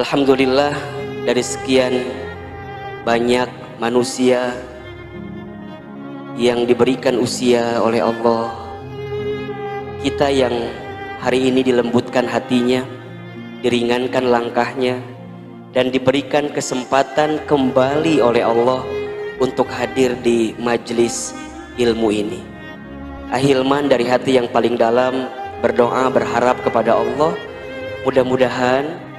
Alhamdulillah, dari sekian banyak manusia yang diberikan usia oleh Allah, kita yang hari ini dilembutkan hatinya, diringankan langkahnya, dan diberikan kesempatan kembali oleh Allah untuk hadir di majelis ilmu ini. Ahilman dari hati yang paling dalam berdoa berharap kepada Allah, mudah-mudahan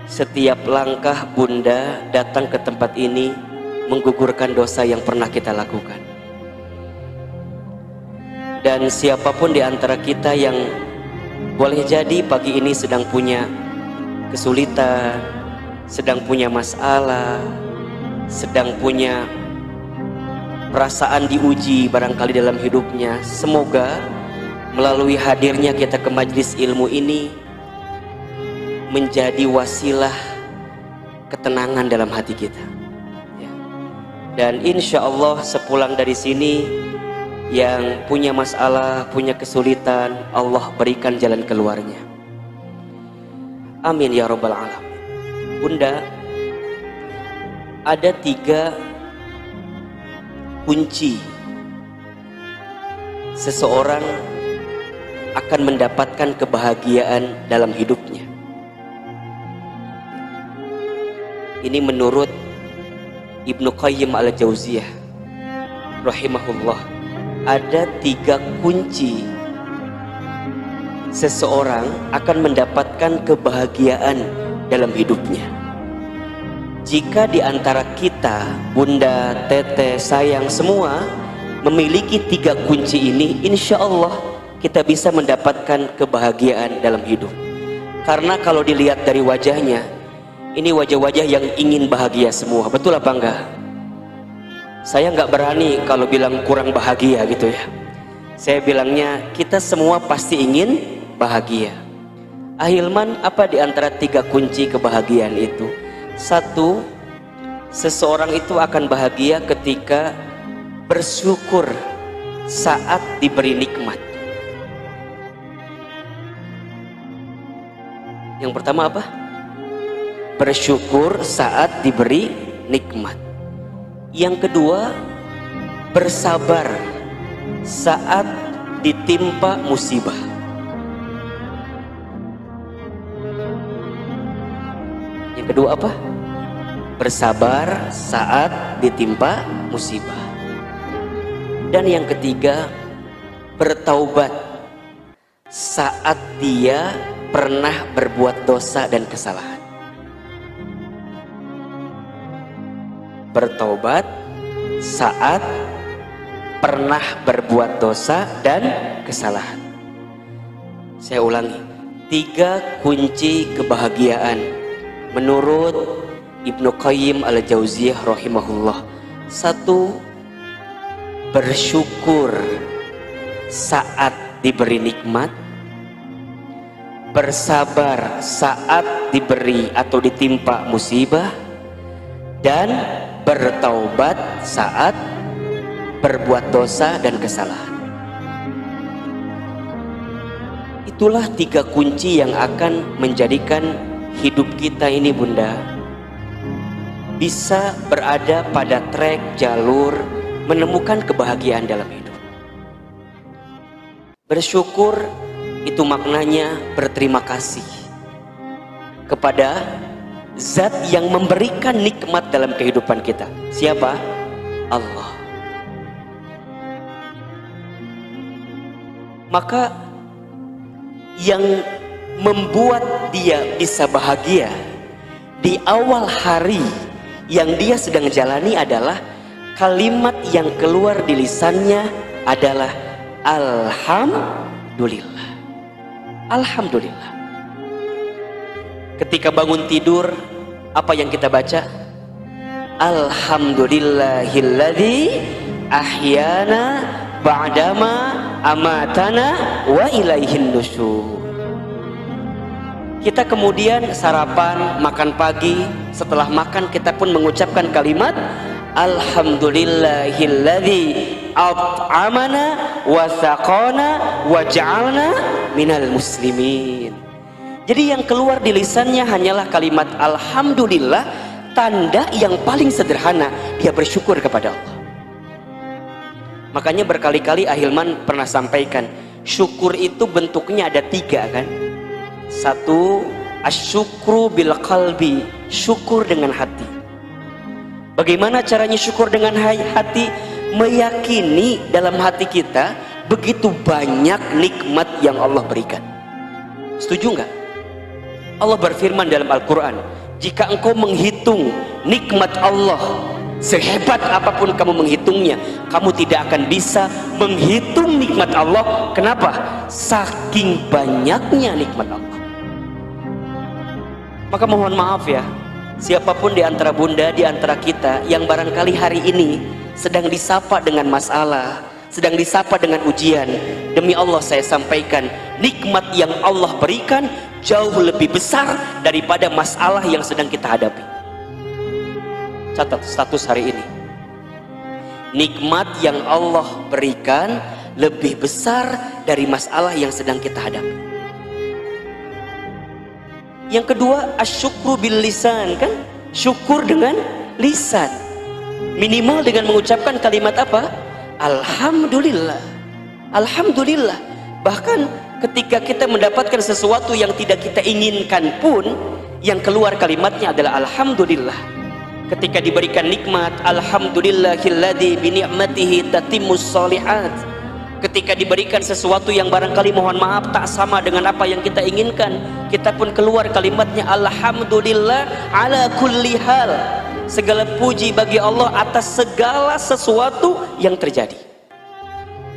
setiap langkah Bunda datang ke tempat ini menggugurkan dosa yang pernah kita lakukan. Dan siapapun di antara kita yang boleh jadi pagi ini sedang punya kesulitan, sedang punya masalah, sedang punya perasaan diuji barangkali dalam hidupnya, semoga melalui hadirnya kita ke majelis ilmu ini menjadi wasilah ketenangan dalam hati kita ya. Dan insya Allah sepulang dari sini, yang punya masalah, punya kesulitan, Allah berikan jalan keluarnya. Amin ya rabbal alamin. Bunda, ada 3 kunci seseorang akan mendapatkan kebahagiaan dalam hidupnya. Ini menurut Ibnu Qayyim al-Jauziyah rahimahullah. Ada 3 kunci seseorang akan mendapatkan kebahagiaan dalam hidupnya. Jika di antara kita, Bunda, Teteh, sayang semua memiliki 3 kunci ini, insya Allah kita bisa mendapatkan kebahagiaan dalam hidup. Karena kalau dilihat dari wajahnya, ini wajah-wajah yang ingin bahagia semua. Betul apa enggak? Saya nggak berani kalau bilang kurang bahagia gitu ya. Saya bilangnya kita semua pasti ingin bahagia. Ahilman, apa di antara 3 kunci kebahagiaan itu? 1, seseorang itu akan bahagia ketika bersyukur saat diberi nikmat. Yang pertama apa? Bersyukur saat diberi nikmat. Yang kedua, bersabar saat ditimpa musibah. Yang kedua apa? Bersabar saat ditimpa musibah. Dan yang ketiga, bertaubat saat dia pernah berbuat dosa dan kesalahan. Bertobat saat pernah berbuat dosa dan kesalahan. Saya ulangi, 3 kunci kebahagiaan menurut Ibnu Qayyim al-Jauziyah rahimahullah. 1, bersyukur saat diberi nikmat. Bersabar saat diberi atau ditimpa musibah. Dan bertaubat saat berbuat dosa dan kesalahan. Itulah 3 kunci yang akan menjadikan hidup kita ini, Bunda, bisa berada pada trek jalur menemukan kebahagiaan dalam hidup. Bersyukur itu maknanya berterima kasih kepada Zat yang memberikan nikmat dalam kehidupan kita. Siapa? Allah. Maka yang membuat dia bisa bahagia di awal hari yang dia sedang jalani adalah kalimat yang keluar di lisannya adalah Alhamdulillah. Alhamdulillah. Ketika bangun tidur, apa yang kita baca? Alhamdulillahilladzi ahyana ba'dama amatana wa ilaihin nusyur. Kita kemudian sarapan, makan pagi, setelah makan kita pun mengucapkan kalimat Alhamdulillahilladzi at'amana wa saqana wa ja'alna minal muslimin. Jadi yang keluar di lisannya hanyalah kalimat alhamdulillah, tanda yang paling sederhana dia bersyukur kepada Allah. Makanya berkali-kali Ahilman pernah sampaikan, syukur itu bentuknya ada 3 kan. 1, asyukru bil qalbi, syukur dengan hati. Bagaimana caranya syukur dengan hati? Meyakini dalam hati kita begitu banyak nikmat yang Allah berikan. Setuju nggak? Allah berfirman dalam Al-Quran, jika engkau menghitung nikmat Allah, sehebat apapun kamu menghitungnya, kamu tidak akan bisa menghitung nikmat Allah. Kenapa? Saking banyaknya nikmat Allah. Maka mohon maaf ya, siapapun di antara bunda, di antara kita yang barangkali hari ini sedang disapa dengan masalah, sedang disapa dengan ujian, demi Allah saya sampaikan, nikmat yang Allah berikan jauh lebih besar daripada masalah yang sedang kita hadapi. Catat status hari ini, nikmat yang Allah berikan lebih besar dari masalah yang sedang kita hadapi. Yang kedua, asyukru bil lisan, kan? Syukur dengan lisan, minimal dengan mengucapkan kalimat apa? Alhamdulillah. Alhamdulillah. Bahkan ketika kita mendapatkan sesuatu yang tidak kita inginkan pun, yang keluar kalimatnya adalah alhamdulillah. Ketika diberikan nikmat, alhamdulillahilladzi bi ni'matihi tatimmus shalihat. Ketika diberikan sesuatu yang barangkali mohon maaf tak sama dengan apa yang kita inginkan, kita pun keluar kalimatnya alhamdulillah ala kulli hal. Segala puji bagi Allah atas segala sesuatu yang terjadi.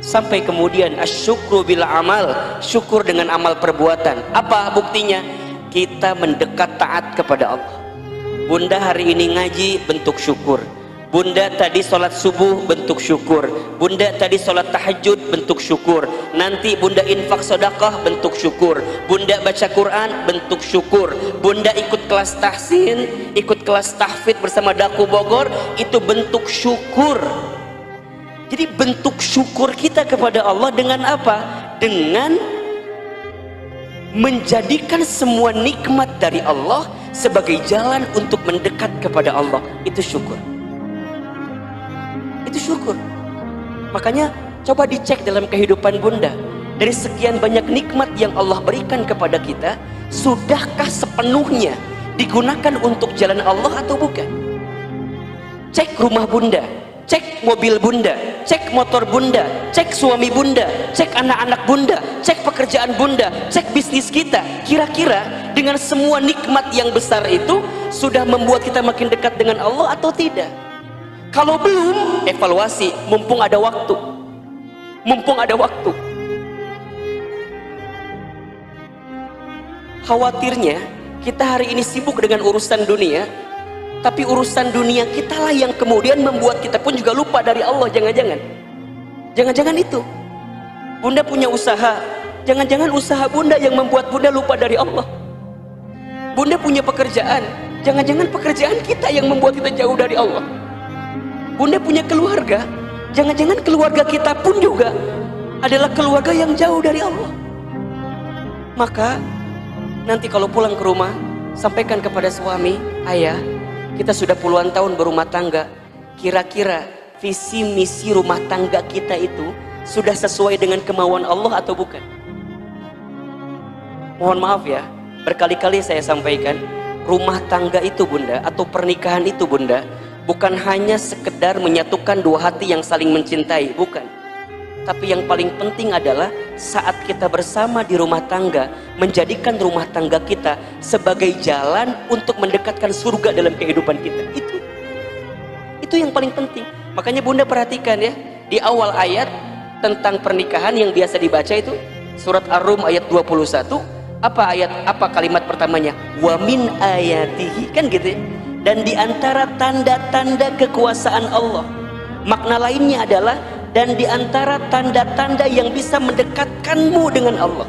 Sampai kemudian asyukru bil amal, syukur dengan amal perbuatan. Apa buktinya? Kita mendekat taat kepada Allah. Bunda hari ini ngaji, bentuk syukur. Bunda tadi sholat subuh, bentuk syukur. Bunda tadi sholat tahajud, bentuk syukur. Nanti bunda infak sedekah, bentuk syukur. Bunda baca Quran, bentuk syukur. Bunda ikut kelas tahsin, ikut kelas tahfidz bersama Daku Bogor, itu bentuk syukur. Jadi bentuk syukur kita kepada Allah dengan apa? Dengan menjadikan semua nikmat dari Allah sebagai jalan untuk mendekat kepada Allah. Itu syukur. Itu syukur. Makanya coba dicek dalam kehidupan bunda, dari sekian banyak nikmat yang Allah berikan kepada kita, sudahkah sepenuhnya digunakan untuk jalan Allah atau bukan? Cek rumah bunda, cek mobil bunda, cek motor bunda, cek suami bunda, cek anak-anak bunda, cek pekerjaan bunda, cek bisnis kita. Kira-kira dengan semua nikmat yang besar itu sudah membuat kita makin dekat dengan Allah atau tidak? Kalau belum, evaluasi, mumpung ada waktu. Mumpung ada waktu. Khawatirnya kita hari ini sibuk dengan urusan dunia, tapi urusan dunia kita lah yang kemudian membuat kita pun juga lupa dari Allah. Jangan-jangan itu. Bunda punya usaha, jangan-jangan usaha bunda yang membuat bunda lupa dari Allah. Bunda punya pekerjaan, jangan-jangan pekerjaan kita yang membuat kita jauh dari Allah. Bunda punya keluarga, jangan-jangan keluarga kita pun juga adalah keluarga yang jauh dari Allah. Maka nanti kalau pulang ke rumah, sampaikan kepada suami, ayah, kita sudah puluhan tahun berumah tangga, kira-kira visi misi rumah tangga kita itu sudah sesuai dengan kemauan Allah atau bukan? Mohon maaf ya, berkali-kali saya sampaikan, rumah tangga itu bunda, atau pernikahan itu bunda, bukan hanya sekedar menyatukan dua hati yang saling mencintai, bukan. Tapi yang paling penting adalah saat kita bersama di rumah tangga, menjadikan rumah tangga kita sebagai jalan untuk mendekatkan surga dalam kehidupan kita. Itu yang paling penting. Makanya bunda perhatikan ya, di awal ayat tentang pernikahan yang biasa dibaca itu surat Ar-Rum ayat 21. Apa kalimat pertamanya? Wa min ayatihi, kan gitu ya. Dan di antara tanda-tanda kekuasaan Allah, makna lainnya adalah dan di antara tanda-tanda yang bisa mendekatkanmu dengan Allah.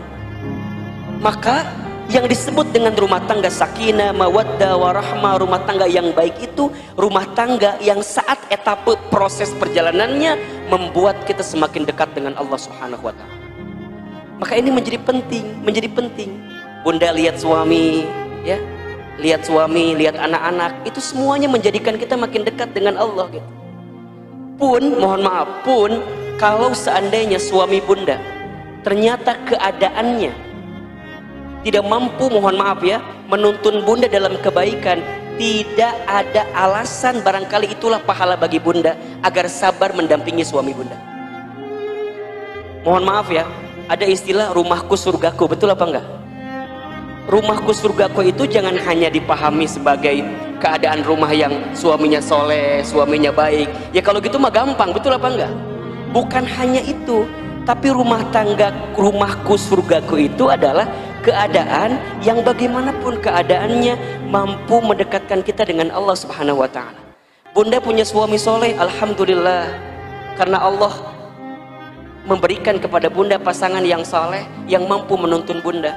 Maka yang disebut dengan rumah tangga sakinah, mawaddah, warahmah, rumah tangga yang baik itu rumah tangga yang saat etape proses perjalanannya membuat kita semakin dekat dengan Allah Subhanahu wa ta'ala. Maka ini menjadi penting. Bunda lihat suami, ya, lihat suami, lihat anak-anak, itu semuanya menjadikan kita makin dekat dengan Allah gitu. Pun, mohon maaf, pun kalau seandainya suami bunda ternyata keadaannya tidak mampu, mohon maaf ya, menuntun bunda dalam kebaikan, tidak ada alasan, barangkali itulah pahala bagi bunda agar sabar mendampingi suami bunda. Mohon maaf ya, ada istilah rumahku surgaku, betul apa enggak? Rumahku surgaku itu jangan hanya dipahami sebagai keadaan rumah yang suaminya soleh, suaminya baik. Ya kalau gitu mah gampang, betul apa enggak? Bukan hanya itu, tapi rumah tangga, rumahku surgaku itu adalah keadaan yang bagaimanapun keadaannya mampu mendekatkan kita dengan Allah Subhanahu wa Ta'ala. Bunda punya suami soleh, alhamdulillah, karena Allah memberikan kepada bunda pasangan yang soleh yang mampu menuntun bunda.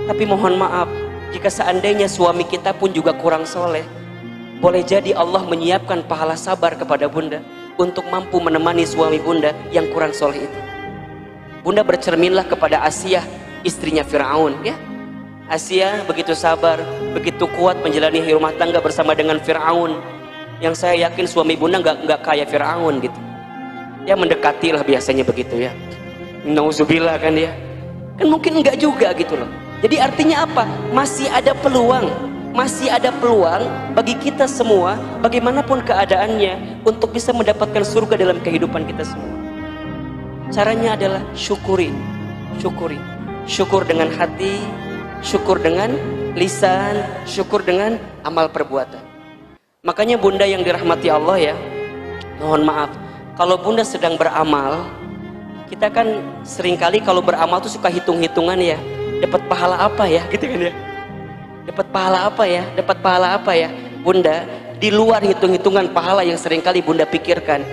Tapi mohon maaf, jika seandainya suami kita pun juga kurang soleh, boleh jadi Allah menyiapkan pahala sabar kepada bunda untuk mampu menemani suami bunda yang kurang soleh itu. Bunda bercerminlah kepada Asiyah, istrinya Fir'aun, ya. Asiyah begitu sabar, begitu kuat menjalani rumah tangga bersama dengan Fir'aun, yang saya yakin suami bunda nggak kayak Fir'aun gitu. Ya mendekatilah biasanya begitu ya. Nauzubillah kan ya. Kan mungkin enggak juga gitu loh. Jadi artinya apa? Masih ada peluang, masih ada peluang bagi kita semua, bagaimanapun keadaannya, untuk bisa mendapatkan surga dalam kehidupan kita semua. Caranya adalah syukuri, syukuri, syukur dengan hati, syukur dengan lisan, syukur dengan amal perbuatan. Makanya bunda yang dirahmati Allah ya, mohon maaf, kalau bunda sedang beramal, kita kan seringkali kalau beramal tuh suka hitung-hitungan ya, dapat pahala apa ya, gitu kan ya, dapat pahala apa ya, dapat pahala apa ya. Bunda, di luar hitung-hitungan pahala yang seringkali bunda pikirkan,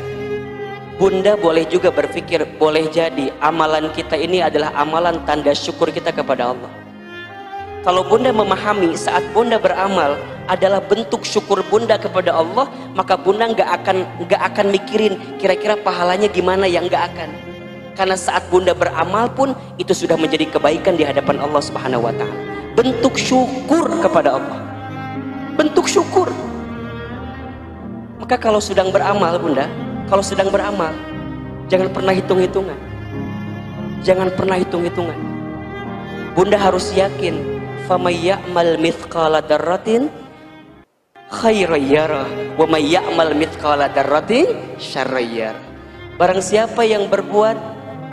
bunda boleh juga berpikir, boleh jadi amalan kita ini adalah amalan tanda syukur kita kepada Allah. Kalau bunda memahami saat bunda beramal adalah bentuk syukur bunda kepada Allah, maka bunda nggak akan mikirin kira-kira pahalanya gimana, ya nggak akan. Karena saat bunda beramal pun itu sudah menjadi kebaikan di hadapan Allah Subhanahu wa Ta'ala. Bentuk syukur kepada Allah, bentuk syukur. Maka kalau sedang beramal bunda, kalau sedang beramal, jangan pernah hitung-hitungan, jangan pernah hitung-hitungan. Bunda harus yakin, faman ya'mal mithqala dzarratin khairan yarah wa may ya'mal mithqala dzarratin syarran yarah. Barang siapa yang berbuat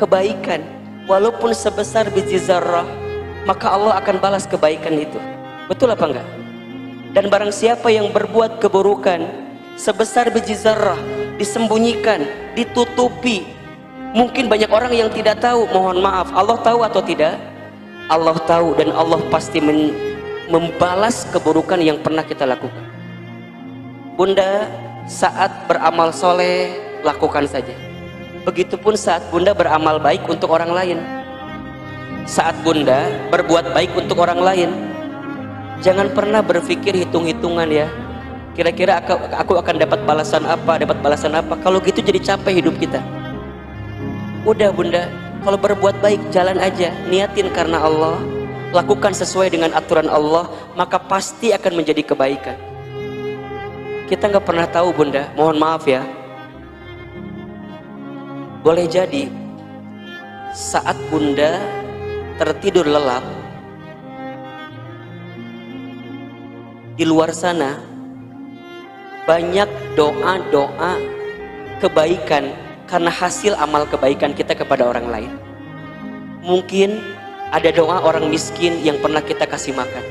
kebaikan walaupun sebesar biji zarrah, maka Allah akan balas kebaikan itu. Betul apa enggak? Dan barang siapa yang berbuat keburukan sebesar biji zarrah, disembunyikan, ditutupi, mungkin banyak orang yang tidak tahu, mohon maaf, Allah tahu atau tidak? Allah tahu, dan Allah pasti membalas keburukan yang pernah kita lakukan. Bunda saat beramal soleh, lakukan saja. Begitupun saat bunda beramal baik untuk orang lain. Saat bunda berbuat baik untuk orang lain, jangan pernah berpikir hitung-hitungan ya, kira-kira aku akan dapat balasan apa, dapat balasan apa. Kalau gitu jadi capek hidup kita. Udah bunda, kalau berbuat baik jalan aja, niatin karena Allah, lakukan sesuai dengan aturan Allah, maka pasti akan menjadi kebaikan. Kita nggak pernah tahu bunda, mohon maaf ya. Boleh jadi saat bunda tertidur lelap, di luar sana banyak doa-doa kebaikan karena hasil amal kebaikan kita kepada orang lain. Mungkin ada doa orang miskin yang pernah kita kasih makan.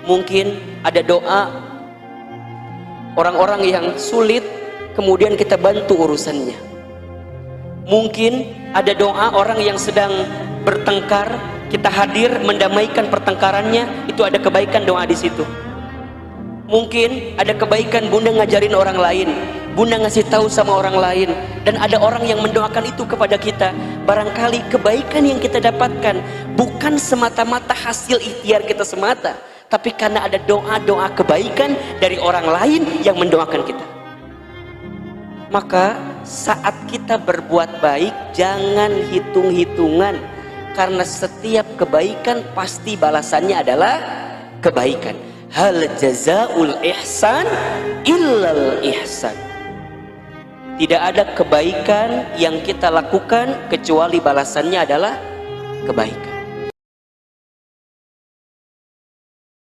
Mungkin ada doa orang-orang yang sulit kemudian kita bantu urusannya. Mungkin ada doa orang yang sedang bertengkar, kita hadir mendamaikan pertengkarannya, itu ada kebaikan doa di situ. Mungkin ada kebaikan bunda ngajarin orang lain, bunda ngasih tahu sama orang lain, dan ada orang yang mendoakan itu kepada kita. Barangkali kebaikan yang kita dapatkan bukan semata-mata hasil ikhtiar kita semata, tapi karena ada doa-doa kebaikan dari orang lain yang mendoakan kita. Maka saat kita berbuat baik, jangan hitung-hitungan. karena setiap kebaikan pasti balasannya adalah kebaikan. Hal jazaul ihsan illal ihsan. Tidak ada kebaikan yang kita lakukan kecuali balasannya adalah kebaikan.